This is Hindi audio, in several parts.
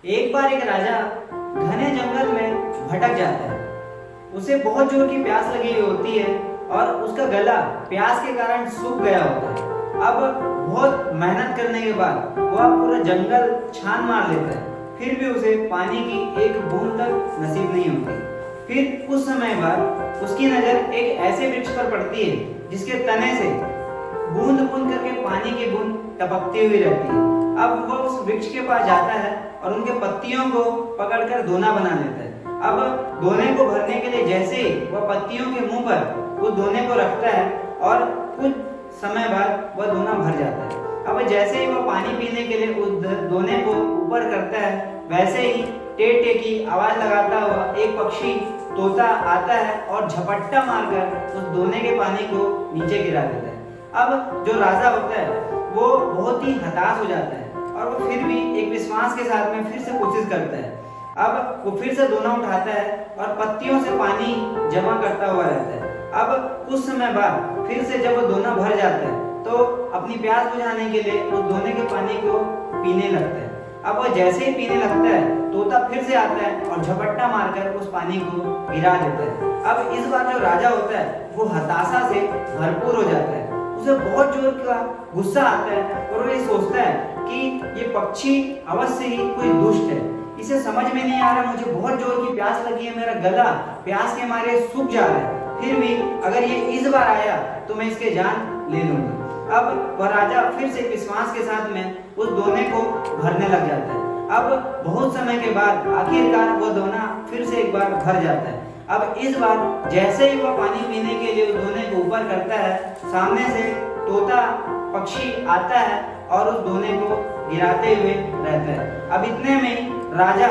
एक बार एक राजा घने जंगल में भटक जाता है। उसे बहुत जोर की प्यास लगी हुई होती है और उसका गला प्यास के कारण सूख गया होता है। अब बहुत मेहनत करने के बाद वह पूरा जंगल छान मार लेता है, फिर भी उसे पानी की एक बूंद तक नसीब नहीं होती। फिर कुछ समय बाद उसकी नजर एक ऐसे वृक्ष पर पड़ती है जिसके तने से बूंद बूंद करके पानी की बूंद टपकती हुई रहती है। अब वह उस वृक्ष के पास जाता है और उनके पत्तियों को पकड़कर दोना बना लेता है। अब दोने को भरने के लिए जैसे ही वह पत्तियों के मुंह पर उस दोने को रखता है और कुछ समय बाद वह दोना भर जाता है। अब जैसे ही वह पानी पीने के लिए उस दोने को ऊपर करता है, वैसे ही टे टे की आवाज लगाता हुआ एक पक्षी तोता आता है और झपट्टा मारकर उस दोने के पानी को नीचे गिरा देता है। अब जो राजा होता है वो बहुत ही हताश हो जाता है और वो फिर भी एक विश्वास के साथ में फिर से कोशिश करता है। अब वो फिर से दोना उठाता है और पत्तियों से पानी जमा करता हुआ रहता है। अब कुछ समय बाद फिर से जब वो दोना भर जाता है तो अपनी प्यास बुझाने के लिए उस दोने के पानी को पीने लगता है। अब वह जैसे ही पीने लगता है तोता फिर से आता है और झपट्टा मारकर उस पानी को गिरा देता है। अब इस बार जो राजा होता है वो हताशा से भरपूर हो जाता है। उसे बहुत जोर का गुस्सा आता है और वो ये सोचता है कि ये पक्षी अवश्य ही कोई दुष्ट है। इसे समझ में नहीं आ रहा, मुझे बहुत जोर की प्यास लगी है, मेरा गला प्यास के मारे सूख जा रहा है, फिर भी अगर ये इस बार आया तो मैं इसके जान ले लूंगा। अब वह राजा फिर से विश्वास के साथ में उस दोने को भरने लग जाता है। अब बहुत समय के बाद आखिरकार वह दोना फिर से एक बार भर जाता है। अब इस बार जैसे ही वह पानी पीने के लिए उस दोने को ऊपर करता है, सामने से तोता पक्षी आता है और उस दोने को गिराते हुए रहता है। अब इतने में राजा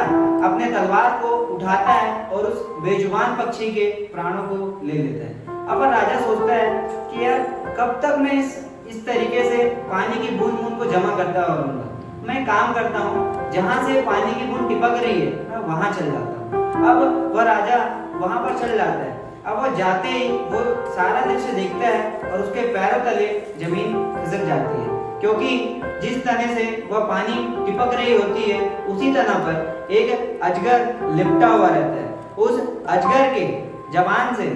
अपने तलवार को उठाता है और उस बेजुबान पक्षी के प्राणों को ले लेता है। अब राजा सोचता है कि यार कब तक मैं इस तरीके से पानी की बूंद बूंद को जमा करता रहूंगा। मैं काम करता हूँ, जहाँ से पानी की बूंद टिपक रही है मैं वहां चल जाता हूँ। अब वह राजा वहां पर चल जाता है। अब वो जाते ही वो सारा दृश्य देखता है और उसके पैरों तले जमीन खिसक जाती है, क्योंकि जिस तने से वह पानी टिपक रही होती है उसी तना पर एक अजगर लिपटा हुआ रहता है। उस अजगर के जबान से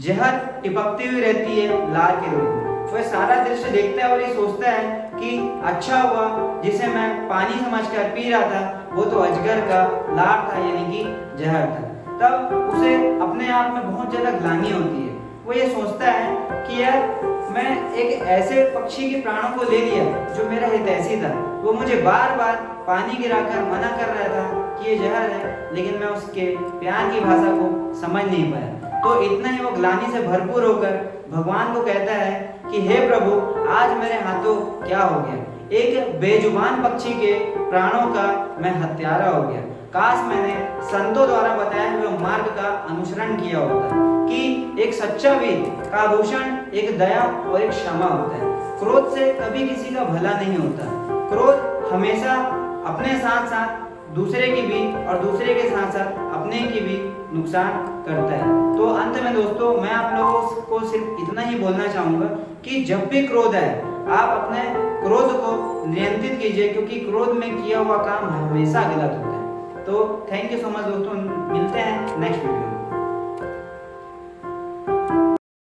जहर टिपकती हुई रहती है लार के रूप में। वह सारा दृश्य देखता है और ये सोचता है कि अच्छा हुआ जिसे मैं पानी समझकर पी रहा था वो तो अजगर का लार था, यानी कि जहर था। तब उसे अपने आप में बहुत ज्यादा ग्लानि होती है। वो ये सोचता है कि यार मैं एक ऐसे पक्षी के प्राणों को ले लिया जो मेरा हितैषी था। वो मुझे बार बार पानी गिराकर मना कर रहा था कि ये जहर है, लेकिन मैं उसके प्यार की भाषा को समझ नहीं पाया। तो इतना ही वो ग्लानि से भरपूर होकर भगवान को कहता है कि हे प्रभु, आज मेरे हाथों क्या हो गया। एक बेजुबान पक्षी के प्राणों का मैं हत्यारा हो गया। काश मैंने संतों द्वारा बताए हुए मार्ग का अनुसरण किया होता कि एक सच्चा वीर का आभूषण एक दया और एक क्षमा होता है। क्रोध से कभी किसी का भला नहीं होता। क्रोध हमेशा अपने साथ साथ दूसरे की भी और दूसरे के साथ साथ अपने की भी नुकसान करता है। तो अंत में दोस्तों मैं आप लोगों को सिर्फ इतना ही बोलना चाहूंगा कि जब भी क्रोध आए आप अपने क्रोध को नियंत्रित कीजिए, क्योंकि क्रोध में किया हुआ काम हमेशा गलत होता है। तो थैंक यू सो मच दोस्तों, मिलते हैं नेक्स्ट वीडियो में।